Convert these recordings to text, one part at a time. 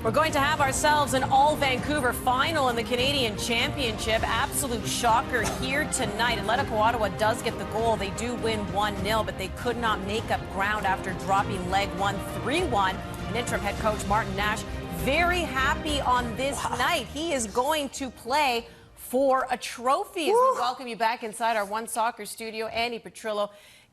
We're going to have ourselves an all-Vancouver final in the Canadian Championship. Absolute shocker here tonight. Atletico Ottawa does get the goal. They do win 1-0, but they could not make up ground after dropping leg 1 3-1. And interim head coach Martin Nash very happy on this night. He is going to play for a trophy. As we welcome you back inside our One Soccer studio, Andy Petrillo,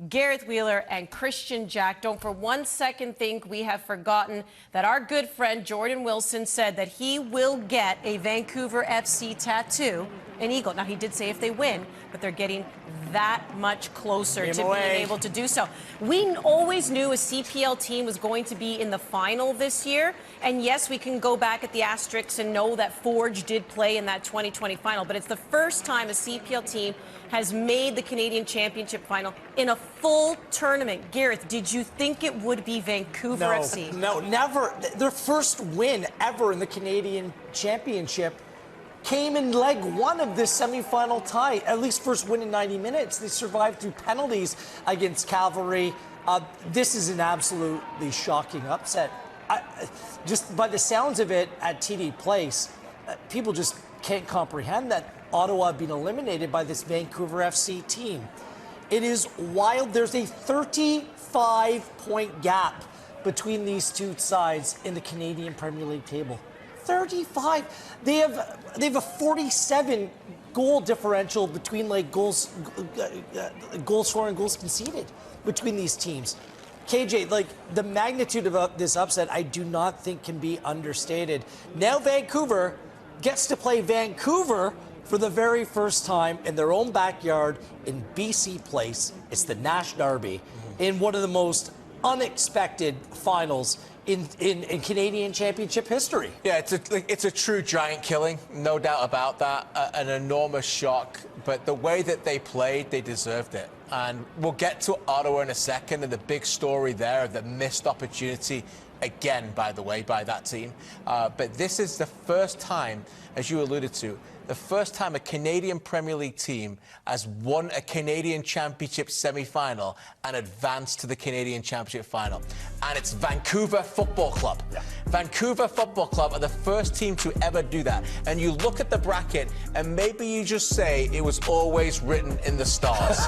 Gareth Wheeler, and Christian Jack. Don't for one second think we have forgotten that our good friend Jordan Wilson said that he will get a Vancouver FC tattoo, an eagle. Now, he did say if they win, but they're getting that much closer to being able to do so. We always knew a CPL team was going to be in the final this year. And yes, we can go back at the asterisks and know that Forge did play in that 2020 final, but it's the first time a CPL team has made the Canadian Championship final in a full tournament. Gareth, did you think it would be Vancouver FC? No, never. Their first win ever in the Canadian Championship came in leg 1 of this semifinal tie. At least first win in 90 minutes. They survived through penalties against Cavalry. This is an absolutely shocking upset. Just by the sounds of it at TD Place, people just can't comprehend that Ottawa have been eliminated by this Vancouver FC team. It is wild. There's a 35-point gap between these two sides in the Canadian Premier League table. 35. They have a 47 goal differential between like goals scored and goals conceded between these teams. KJ, like the magnitude of this upset, I do not think can be understated. Now Vancouver gets to play Vancouver for the very first time in their own backyard in BC Place. It's the Nash Derby in one of the most unexpected finals in Canadian Championship history. Yeah, it's a true giant killing, no doubt about that. An enormous shock, but the way that they played, they deserved it. And we'll get to Ottawa in a second and the big story there of the missed opportunity again, by the way, by that team. But this is the first time, as you alluded to, the first time a Canadian Premier League team has won a Canadian Championship semi-final and advanced to the Canadian Championship final. And it's Vancouver Football Club. Yeah. Vancouver Football Club are the first team to ever do that. And you look at the bracket and maybe you just say it was always written in the stars.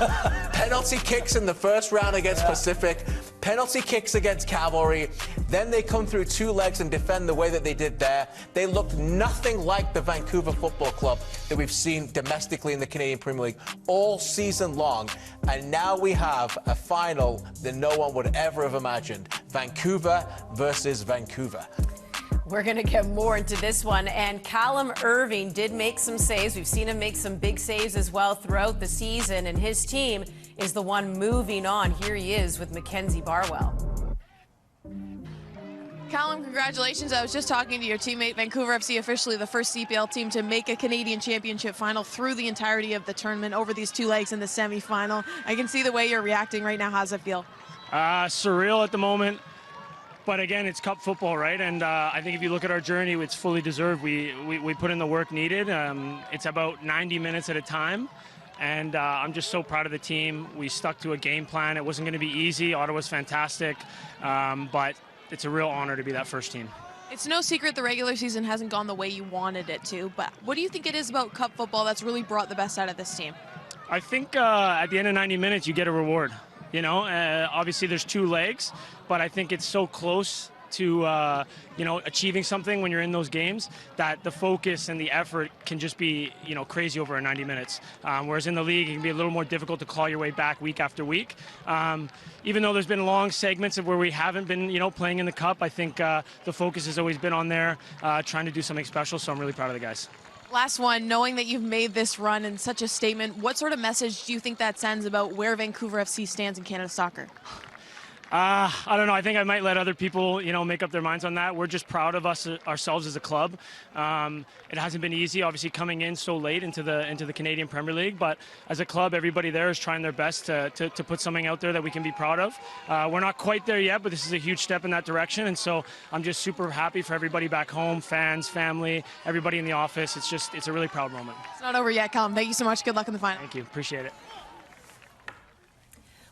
Penalty kicks in the first round against Pacific, penalty kicks against Cavalry. Then they come through 2 legs and defend the way that they did there. They looked nothing like the Vancouver Football Club that we've seen domestically in the Canadian Premier League all season long. And now we have a final that no one would ever have imagined. Vancouver versus Vancouver. We're going to get more into this one. And Callum Irving did make some saves. We've seen him make some big saves as well throughout the season. And his team is the one moving on. Here he is with Mackenzie Barwell. Callum, congratulations. I was just talking to your teammate. Vancouver FC, officially the first CPL team to make a Canadian Championship final through the entirety of the tournament over these 2 legs in the semi-final. I can see the way you're reacting right now. How's it feel? Surreal at the moment. But again, it's cup football, right? And I think if you look at our journey, it's fully deserved. We put in the work needed. It's about 90 minutes at a time. And I'm just so proud of the team. We stuck to a game plan. It wasn't going to be easy. Ottawa's fantastic. But it's a real honor to be that first team. It's no secret the regular season hasn't gone the way you wanted it to, but what do you think it is about cup football that's really brought the best out of this team? I think at the end of 90 minutes, you get a reward. You know, obviously there's 2 legs, but I think it's so close to, you know, achieving something when you're in those games that the focus and the effort can just be, you know, crazy over 90 minutes. Whereas in the league, it can be a little more difficult to claw your way back week after week. Even though there's been long segments of where we haven't been, you know, playing in the cup, I think the focus has always been on there, trying to do something special. So I'm really proud of the guys. Last one, knowing that you've made this run and such a statement, what sort of message do you think that sends about where Vancouver FC stands in Canada soccer? I don't know. I think I might let other people, you know, make up their minds on that. We're just proud of ourselves as a club. It hasn't been easy, obviously, coming in so late into the Canadian Premier League. But as a club, everybody there is trying their best to put something out there that we can be proud of. We're not quite there yet, but this is a huge step in that direction. And so I'm just super happy for everybody back home, fans, family, everybody in the office. It's a really proud moment. It's not over yet, Callum. Thank you so much. Good luck in the final. Thank you. Appreciate it.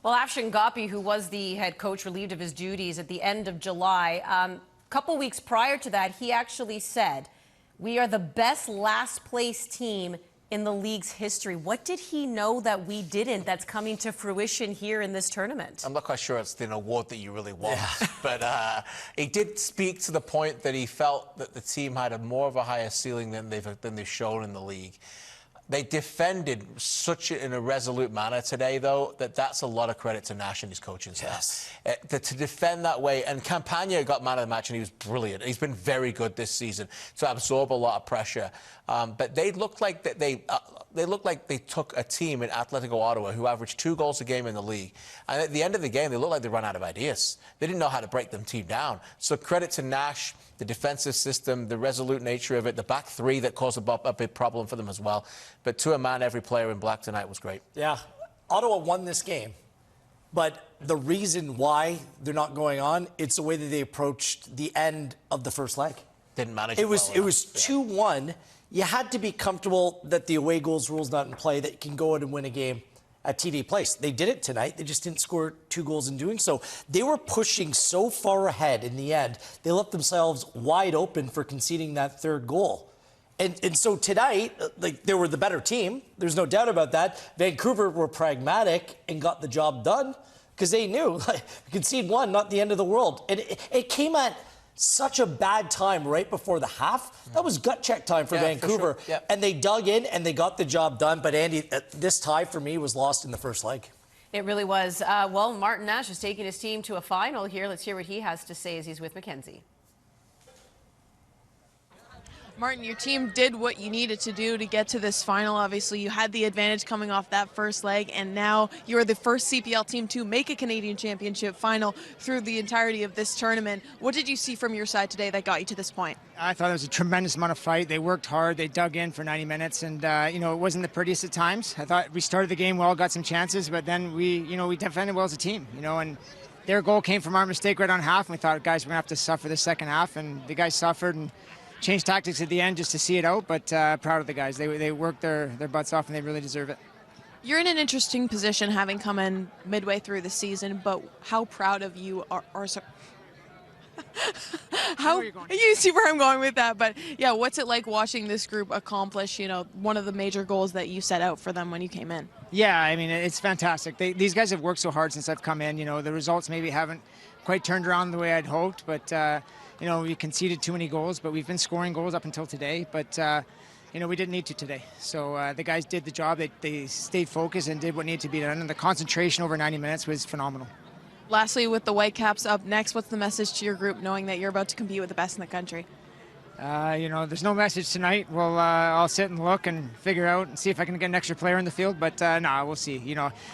Well, Afshin Gopi, who was the head coach, relieved of his duties at the end of July. couple weeks prior to that, he actually said, "We are the best last place team in the league's history." What did he know that we didn't that's coming to fruition here in this tournament? I'm not quite sure it's an award that you really want, but he did speak to the point that he felt that the team had more of a higher ceiling than they've shown in the league. They defended in a resolute manner today, though, that's a lot of credit to Nash and his coaching staff. Yes. To defend that way, and Campagna got man of the match, and he was brilliant. He's been very good this season to absorb a lot of pressure. But they looked like they took a team in Atletico Ottawa who averaged 2 goals a game in the league, and at the end of the game, they looked like they ran out of ideas. They didn't know how to break them team down. So credit to Nash, the defensive system, the resolute nature of it, the back three that caused a big problem for them as well. But to a man, every player in black tonight was great. Yeah, Ottawa won this game. But the reason why they're not going on, it's the way that they approached the end of the first leg. Didn't manage it was 2-1. You had to be comfortable that the away goals rule's not in play, that you can go out and win a game at TD Place. They did it tonight. They just didn't score 2 goals in doing so. They were pushing so far ahead in the end, they left themselves wide open for conceding that 3rd goal. And so tonight, they were the better team. There's no doubt about that. Vancouver were pragmatic and got the job done because they knew, concede 1, not the end of the world. And it came at such a bad time right before the half. That was gut check time for Vancouver. For sure. Yep. And they dug in and they got the job done. But Andy, this tie for me was lost in the first leg. It really was. Well, Martin Nash is taking his team to a final here. Let's hear what he has to say as he's with Mackenzie. Martin, your team did what you needed to do to get to this final. Obviously, you had the advantage coming off that first leg, and now you're the first CPL team to make a Canadian Championship final through the entirety of this tournament. What did you see from your side today that got you to this point? I thought it was a tremendous amount of fight. They worked hard. They dug in for 90 minutes, and it wasn't the prettiest at times. I thought we started the game well, got some chances, but then we defended well as a team, and their goal came from our mistake right on half, and we thought, guys, we're going to have to suffer the second half, and the guys suffered and changed tactics at the end just to see it out, but proud of the guys. They worked their butts off, and they really deserve it. You're in an interesting position having come in midway through the season, but how proud of you are how you see where I'm going with that, but yeah, what's it like watching this group accomplish, one of the major goals that you set out for them when you came in? Yeah, I mean, it's fantastic. These guys have worked so hard since I've come in. The results maybe haven't quite turned around the way I'd hoped, but we conceded too many goals, but we've been scoring goals up until today, but we didn't need to today. So the guys did the job. They stayed focused and did what needed to be done, and the concentration over 90 minutes was phenomenal. Lastly, with the Whitecaps up next, what's the message to your group knowing that you're about to compete with the best in the country? There's no message tonight. I'll sit and look and figure out and see if I can get an extra player in the field, but we'll see.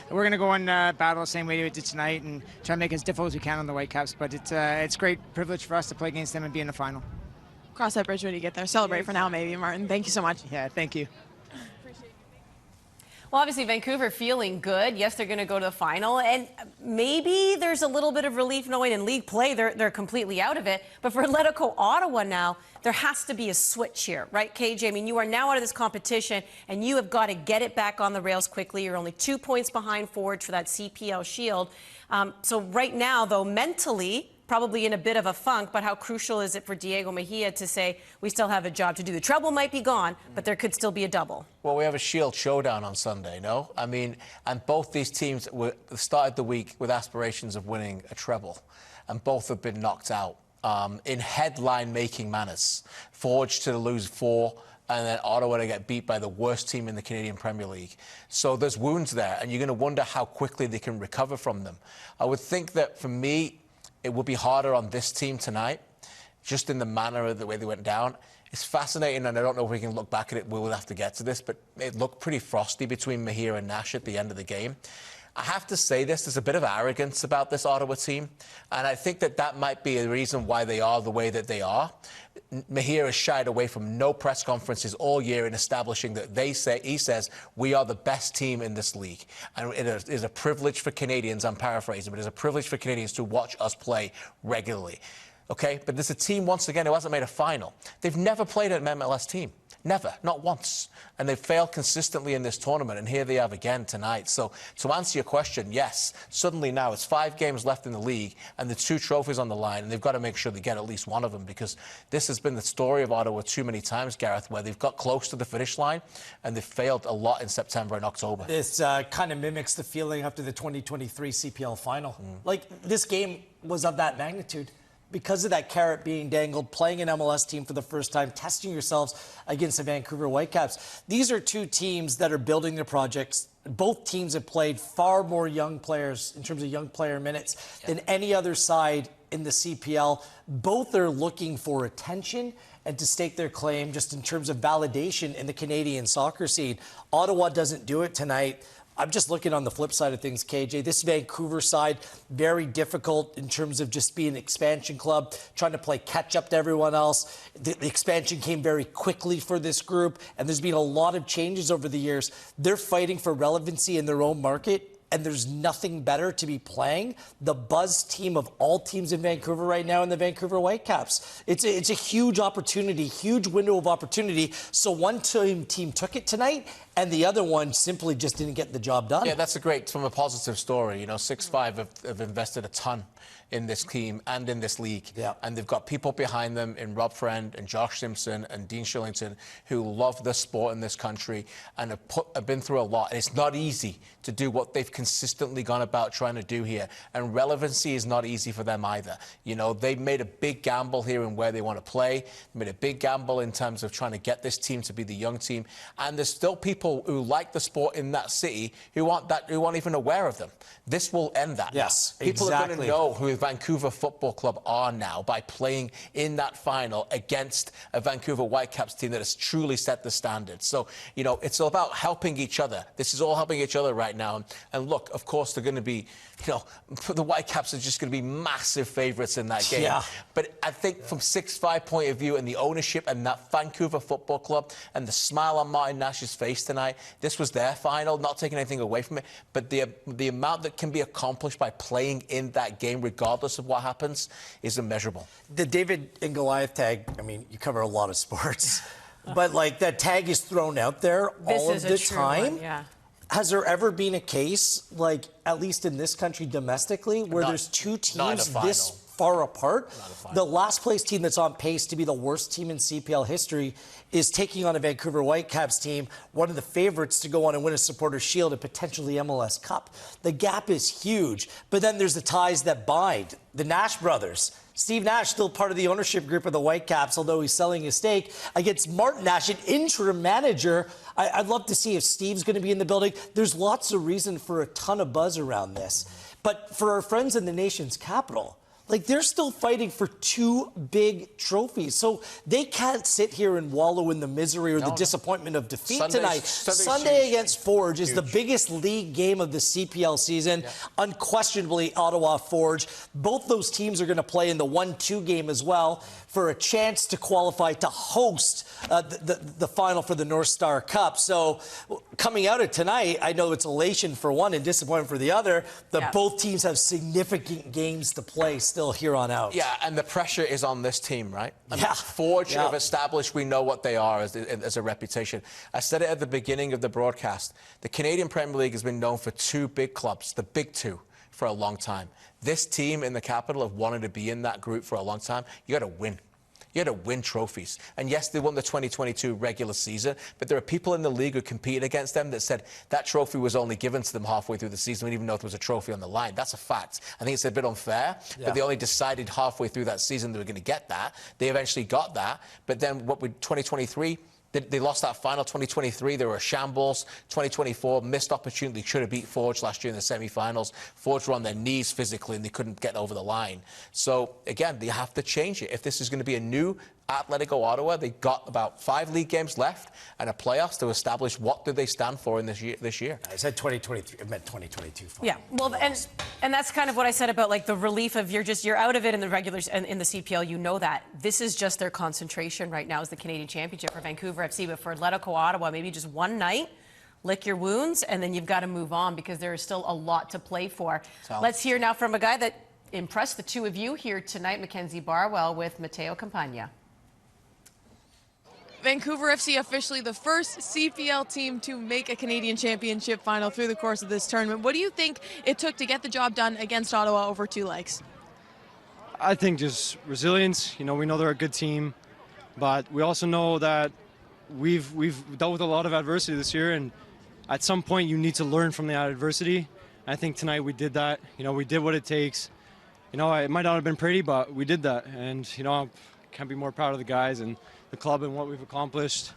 We're going to go and battle the same way we did tonight and try to make it as difficult as we can on the Whitecaps, but it's a great privilege for us to play against them and be in the final. Cross that bridge when you get there. Celebrate for now, maybe, Martin. Thank you so much. Yeah, thank you. Well, obviously, Vancouver feeling good. Yes, they're going to go to the final. And maybe there's a little bit of relief knowing in league play they're completely out of it. But for Atletico Ottawa now, there has to be a switch here, right, KJ? I mean, you are now out of this competition, and you have got to get it back on the rails quickly. You're only 2 points behind forward for that CPL Shield. So right now, though, mentally, probably in a bit of a funk, but how crucial is it for Diego Mejia to say, we still have a job to do? The treble might be gone, but there could still be a double. Well, we have a Shield showdown on Sunday, no? I mean, and both these teams started the week with aspirations of winning a treble, and both have been knocked out in headline-making manners. Forged to lose 4, and then Ottawa to get beat by the worst team in the Canadian Premier League. So there's wounds there, and you're going to wonder how quickly they can recover from them. I would think that, for me, it would be harder on this team tonight, just in the manner of the way they went down. It's fascinating, and I don't know if we can look back at it. We will have to get to this, but it looked pretty frosty between Mejia and Nash at the end of the game. I have to say this, there's a bit of arrogance about this Ottawa team, and I think that might be a reason why they are the way that they are. Mejia has shied away from no press conferences all year in establishing that he says, we are the best team in this league. And it is a privilege for Canadians, I'm paraphrasing, but it is a privilege for Canadians to watch us play regularly. Okay, but there's a team, once again, who hasn't made a final. They've never played an MLS team. Never, not once. And they've failed consistently in this tournament, and here they have again tonight. So to answer your question, yes, suddenly now it's 5 games left in the league and the 2 trophies on the line, and they've got to make sure they get at least one of them, because this has been the story of Ottawa too many times, Gareth, where they've got close to the finish line and they've failed a lot in September and October. This kind of mimics the feeling after the 2023 CPL final. Like, this game was of that magnitude. Because of that carrot being dangled, playing an MLS team for the first time, testing yourselves against the Vancouver Whitecaps. These are 2 teams that are building their projects. Both teams have played far more young players in terms of young player minutes than any other side in the CPL. Both are looking for attention and to stake their claim just in terms of validation in the Canadian soccer scene. Ottawa doesn't do it tonight. I'm just looking on the flip side of things, KJ. This Vancouver side, very difficult in terms of just being an expansion club, trying to play catch up to everyone else. The expansion came very quickly for this group, and there's been a lot of changes over the years. They're fighting for relevancy in their own market, and there's nothing better to be playing the buzz team of all teams in Vancouver right now in the Vancouver Whitecaps. It's a huge opportunity, huge window of opportunity. So one team took it tonight, and the other one simply just didn't get the job done. Yeah, that's from a positive story. You know, 6-5 have invested a ton in this team and in this league. Yeah. And they've got people behind them in Rob Friend and Josh Simpson and Dean Shillington who love the sport in this country and have been through a lot. And it's not easy to do what they've consistently gone about trying to do here. And relevancy is not easy for them either. You know, they've made a big gamble here in where they want to play. They made a big gamble in terms of trying to get this team to be the young team. And there's still people who like the sport in that city who aren't even aware of them. This will end that. Yes, people exactly. are going to know who the Vancouver Football Club are now by playing in that final against a Vancouver Whitecaps team that has truly set the standard. So, you know, it's all about helping each other. This is all helping each other right now. And look, of course, they're going to be, you know, the Whitecaps are just going to be massive favourites in that game. Yeah. But I think from 6-5 point of view and the ownership and that Vancouver Football Club and the smile on Martin Nash's face tonight, this was their final, not taking anything away from it. But the amount that can be accomplished by playing in that game, regardless of what happens, is immeasurable. The David and Goliath tag, I mean, you cover a lot of sports, but like that tag is thrown out there all of the time. Yeah. Has there ever been a case, like at least in this country domestically, where there's 2 teams this far apart? The last place team that's on pace to be the worst team in CPL history is taking on a Vancouver Whitecaps team, one of the favorites to go on and win a Supporters' Shield and potentially MLS Cup. The gap is huge, but then there's the ties that bind. The Nash brothers. Steve Nash, still part of the ownership group of the Whitecaps, although he's selling his stake, against Martin Nash, an interim manager. I'd love to see if Steve's going to be in the building. There's lots of reason for a ton of buzz around this. But for our friends in the nation's capital, like, they're still fighting for 2 big trophies. So they can't sit here and wallow in the misery or the disappointment of defeat tonight. Sunday against Forge is the biggest league game of the CPL season. Yeah. Unquestionably, Ottawa Forge. Both those teams are going to play in the 1-2 game as well for a chance to qualify to host the final for the North Star Cup. So coming out of tonight, I know it's elation for one and disappointment for the other. Both teams have significant games to play still here on out. Yeah, and the pressure is on this team, right? I mean, Forge have established, we know what they are as a reputation. I said it at the beginning of the broadcast. The Canadian Premier League has been known for 2 big clubs, the big 2, for a long time. This team in the capital have wanted to be in that group for a long time. You got to win. You had to win trophies. And yes, they won the 2022 regular season, but there are people in the league who competed against them that said that trophy was only given to them halfway through the season. We didn't even know there was a trophy on the line. That's a fact. I think it's a bit unfair, but they only decided halfway through that season they were going to get that. They eventually got that. But then what with 2023, they lost that final. 2023, they were a shambles. 2024, missed opportunity. Should have beat Forge last year in the semi-finals. Forge were on their knees physically, and they couldn't get over the line. So, again, they have to change it. If this is going to be a new Atletico Ottawa, they've got about 5 league games left and a playoffs to establish what do they stand for in this year. I said 2023. I meant 2022. Yeah, well, and that's kind of what I said about, like, the relief of you're out of it in the regulars and in the CPL. You know that this is just their concentration right now is the Canadian Championship for Vancouver FC, but for Atletico Ottawa, maybe just one night, lick your wounds, and then you've got to move on because there is still a lot to play for. Let's hear now from a guy that impressed the two of you here tonight. Mackenzie Barwell with Matteo Campagna. Vancouver FC officially the first CPL team to make a Canadian Championship final through the course of this tournament. What do you think it took to get the job done against Ottawa over two legs? I think just resilience. You know, we know they're a good team, but we also know that we've dealt with a lot of adversity this year, and at some point you need to learn from that adversity. I think tonight we did that. You know, we did what it takes. You know, it might not have been pretty, but we did that, and you know, I can't be more proud of the guys and the club and what we've accomplished.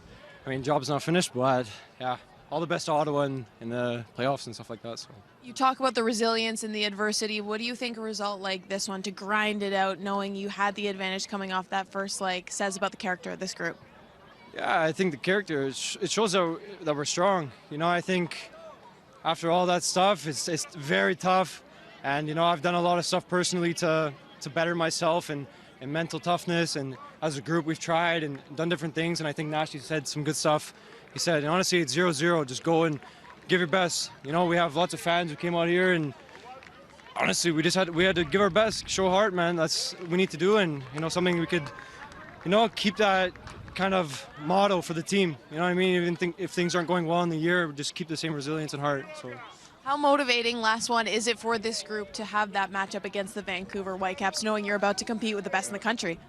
I mean, job's not finished, but yeah, all the best to Ottawa in the playoffs and stuff like that. So. You talk about the resilience and the adversity. What do you think a result like this one, to grind it out, knowing you had the advantage coming off that first leg, says about the character of this group? Yeah, I think the character, it shows that we're strong. You know, I think after all that stuff, it's very tough. And, you know, I've done a lot of stuff personally to better myself and mental toughness. And as a group, we've tried and done different things. And I think Nash said some good stuff. He said, honestly, it's 0-0. Just go and give your best. You know, we have lots of fans who came out here, and honestly, we had to give our best, show heart, man. That's what we need to do, and you know, something we could, you know, keep that kind of motto for the team. You know what I mean? Even if things aren't going well in the year, just keep the same resilience and heart. So. How motivating, last one, is it for this group to have that matchup against the Vancouver Whitecaps, knowing you're about to compete with the best in the country?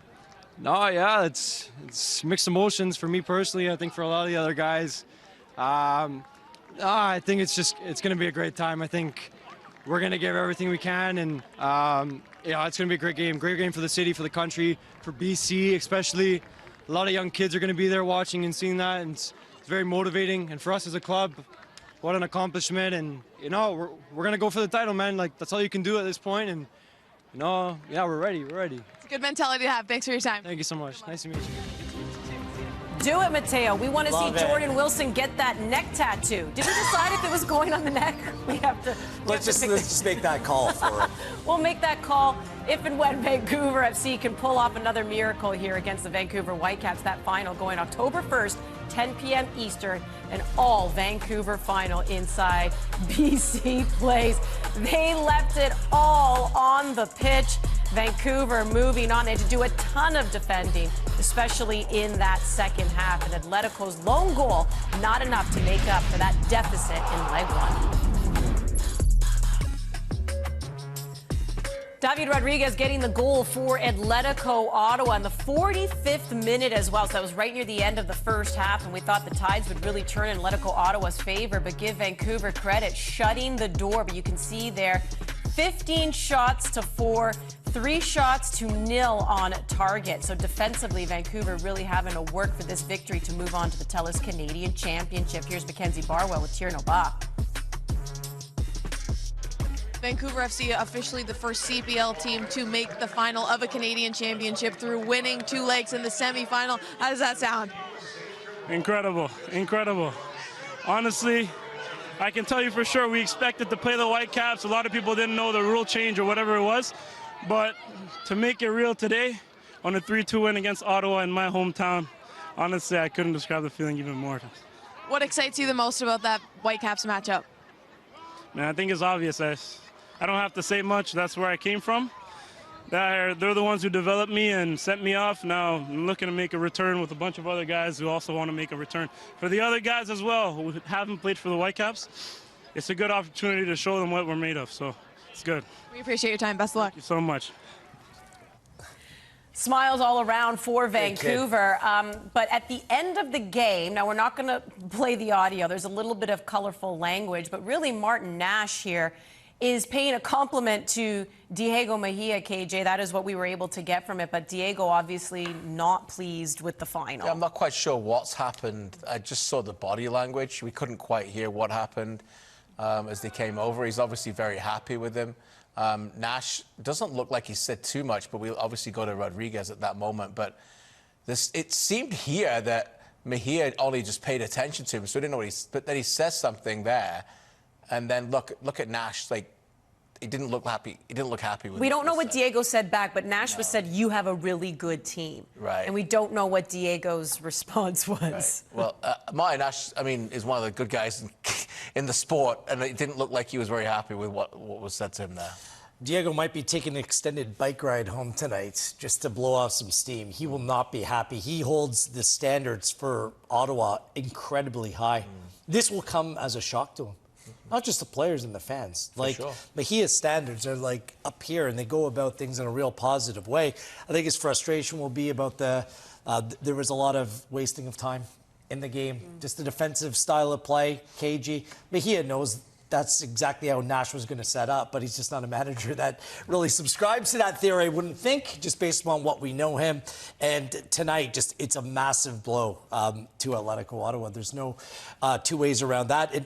No, yeah, it's mixed emotions for me personally. I think for a lot of the other guys. I think it's going to be a great time. I think we're going to give everything we can, and yeah, it's going to be a great game for the city, for the country, for BC especially. A lot of young kids are going to be there watching and seeing that, and it's very motivating. And for us as a club, what an accomplishment! And you know, we're going to go for the title, man. Like, that's all you can do at this point, and you know, yeah, we're ready. It's a good mentality to have. Thanks for your time. Thank you so much. Nice to meet you. Do it, Matteo. We want to see Jordan Wilson get that neck tattoo. Did we decide if it was going on the neck? We have to. Let's just make that call for it. We'll make that call if and when Vancouver FC can pull off another miracle here against the Vancouver Whitecaps. That final going October 1st, 10 p.m. Eastern, an all Vancouver final inside BC Place. They left it all on the pitch. Vancouver moving on. They had to do a ton of defending, especially in that second half. And Atletico's lone goal, not enough to make up for that deficit in leg one. David Rodriguez getting the goal for Atletico Ottawa in the 45th minute as well. So that was right near the end of the first half, and we thought the tides would really turn in Atletico Ottawa's favor, but give Vancouver credit, shutting the door. But you can see there, 15 shots to 4, 3 shots to 0 on target. So defensively, Vancouver really having to work for this victory to move on to the TELUS Canadian Championship. Here's Mackenzie Barwell with Thierno Bah. Vancouver FC officially the first CPL team to make the final of a Canadian Championship through winning 2 legs in the semifinal. How does that sound? Incredible. Honestly, I can tell you for sure we expected to play the Whitecaps. A lot of people didn't know the rule change or whatever it was. But to make it real today, on a 3-2 win against Ottawa in my hometown, honestly, I couldn't describe the feeling even more. What excites you the most about that Whitecaps matchup? Man, I think it's obvious. I don't have to say much. That's where I came from. They're the ones who developed me and sent me off. Now I'm looking to make a return with a bunch of other guys who also want to make a return. For the other guys as well who haven't played for the Whitecaps, it's a good opportunity to show them what we're made of. So it's good. We appreciate your time. Best of luck. Thank you so much. Smiles all around for Vancouver. But at the end of the game, now we're not going to play the audio. There's a little bit of colorful language, but really Martin Nash here is paying a compliment to Diego Mejia, KJ. That is what we were able to get from it. But Diego obviously not pleased with the final. Yeah, I'm not quite sure what's happened. I just saw the body language. We couldn't quite hear what happened as they came over. He's obviously very happy with him. Nash doesn't look like he said too much, but we'll obviously go to Rodriguez at that moment. But it seemed here that Mejia only just paid attention to him, so we didn't know but then he says something there. And then look at Nash, like, he didn't look happy. He didn't look happy with it. We don't know what Diego said back, but Nash was said, you have a really good team. Right. And we don't know what Diego's response was. Right. Well, Martin Nash, I mean, is one of the good guys in the sport, and it didn't look like he was very happy with what was said to him there. Diego might be taking an extended bike ride home tonight just to blow off some steam. He will not be happy. He holds the standards for Ottawa incredibly high. This will come as a shock to him. Not just the players and the fans. Like, sure. Mejia's standards are like up here, and they go about things in a real positive way. I think his frustration will be about there was a lot of wasting of time in the game. Just the defensive style of play, cagey. Mejia knows that's exactly how Nash was going to set up, but he's just not a manager that really subscribes to that theory, I wouldn't think, just based on what we know him. And tonight, it's a massive blow to Atletico Ottawa. There's no two ways around that.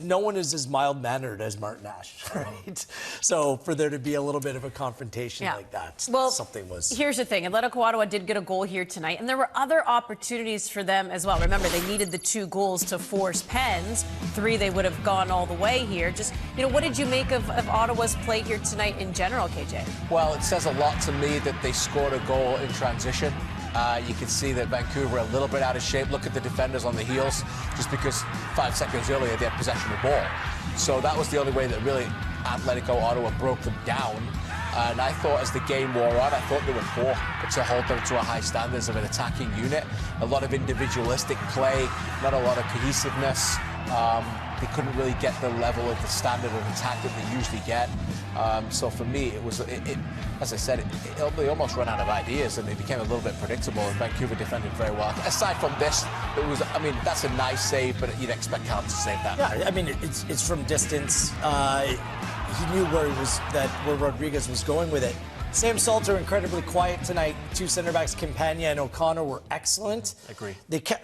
No one is as mild-mannered as Martin Nash, right? So for there to be a little bit of a confrontation like that, well, something was... Here's the thing. Atletico Ottawa did get a goal here tonight, and there were other opportunities for them as well. Remember, they needed the 2 goals to force pens. 3, they would have gone all the way here. Just, what did you make of Ottawa's play here tonight in general, KJ? Well, it says a lot to me that they scored a goal in transition. You can see that Vancouver a little bit out of shape. Look at the defenders on the heels, just because 5 seconds earlier they had possession of the ball. So that was the only way that really Atletico Ottawa broke them down. And I thought as the game wore on, I thought they were poor to hold them to a high standards of an attacking unit. A lot of individualistic play, not a lot of cohesiveness. They couldn't really get the level of the standard of attack that they usually get. So for me, it was, as I said, they almost ran out of ideas and they became a little bit predictable, and Vancouver defended very well. Aside from this, it was, that's a nice save, but you'd expect Callum to save that. Yeah, it's from distance. He knew where Rodriguez was going with it. Sam Salter incredibly quiet tonight. 2 center backs, Campagna and O'Connor, were excellent. Agree.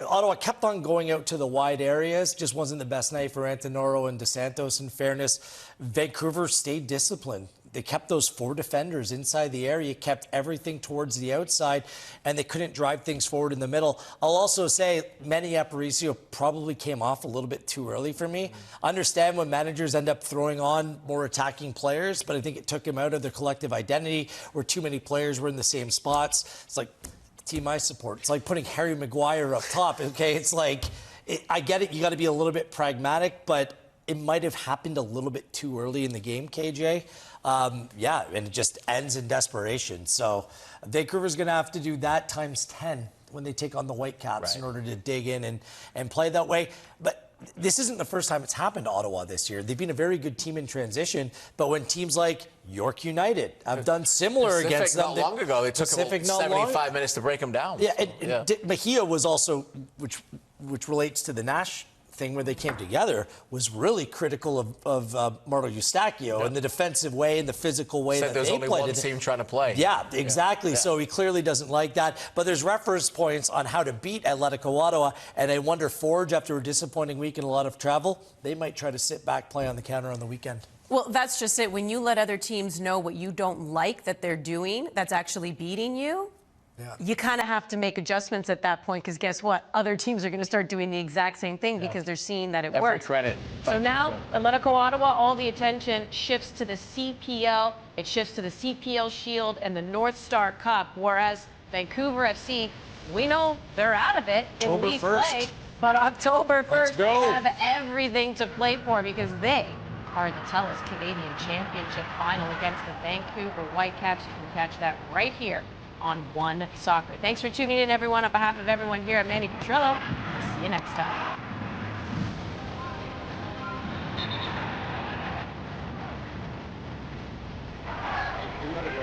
Ottawa kept on going out to the wide areas. Just wasn't the best night for Antonoro and DeSantos. In fairness, Vancouver stayed disciplined. They kept those 4 defenders inside the area, kept everything towards the outside, and they couldn't drive things forward in the middle. I'll also say Manny Aparicio probably came off a little bit too early for me. I understand when managers end up throwing on more attacking players, but I think it took him out of their collective identity where too many players were in the same spots. It's like the team I support. It's like putting Harry Maguire up top, okay? It's like, I get it, you got to be a little bit pragmatic, but it might have happened a little bit too early in the game, KJ. And it just ends in desperation. So Vancouver's going to have to do that times 10 when they take on the Whitecaps in order to dig in and play that way. But this isn't the first time it's happened to Ottawa this year. They've been a very good team in transition, but when teams like York United have done similar against them. Not long ago, they took them 75 minutes to break them down. Yeah, Mejia was also, which relates to the Nash thing where they came together, was really critical of Marto Eustachio in the defensive way and the physical way that they played. There's only one team trying to play. Yeah, exactly. Yeah. So he clearly doesn't like that. But there's reference points on how to beat Atletico Ottawa, and I wonder Forge, after a disappointing week and a lot of travel, they might try to sit back, play on the counter on the weekend. Well, that's just it. When you let other teams know what you don't like that they're doing, that's actually beating you, you kind of have to make adjustments at that point, because guess what? Other teams are going to start doing the exact same thing because they're seeing that it works. Credit. So now, Atletico Ottawa, all the attention shifts to the CPL. It shifts to the CPL Shield and the North Star Cup, whereas Vancouver FC, we know they're out of it in league play, but October 1st, they have everything to play for because they are in the TELUS Canadian Championship Final against the Vancouver Whitecaps. You can catch that right here on One Soccer. Thanks for tuning in, everyone. On behalf of everyone here at Manny Petrello, see you next time. You gotta go.